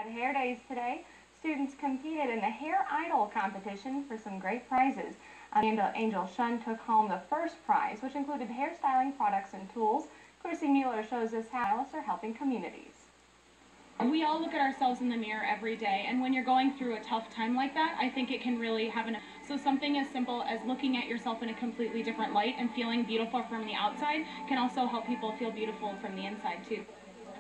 Hair Days today. Students competed in the Hair Idol competition for some great prizes. Angel Shun took home the first prize, which included hairstyling products and tools. Chrissy Mueller shows us how stylists are helping communities. We all look at ourselves in the mirror every day, and when you're going through a tough time like that, I think it can really have so something as simple as looking at yourself in a completely different light and feeling beautiful from the outside can also help people feel beautiful from the inside too.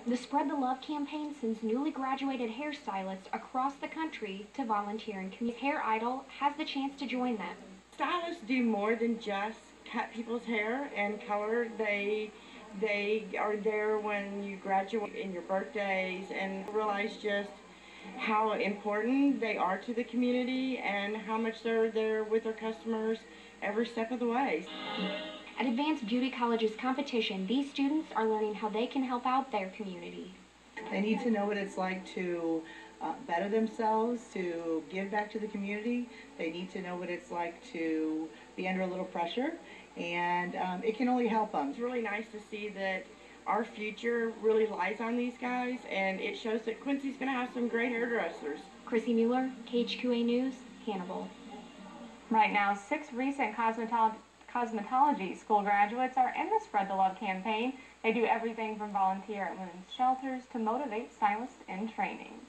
The Spread the Love campaign sends newly graduated hairstylists across the country to volunteer in community. Hair Idol has the chance to join them. Stylists do more than just cut people's hair and color. They are there when you graduate, in your birthdays, and realize just how important they are to the community and how much they're there with their customers every step of the way. At Advanced Beauty College's competition, these students are learning how they can help out their community. They need to know what it's like to better themselves, to give back to the community. They need to know what it's like to be under a little pressure, and it can only help them. It's really nice to see that our future really lies on these guys, and it shows that Quincy's going to have some great hairdressers. Chrissy Mueller, KHQA News, Hannibal. Right now, 6 recent cosmetology school graduates are in the Spread the Love campaign. They do everything from volunteer at women's shelters to motivate stylists in training.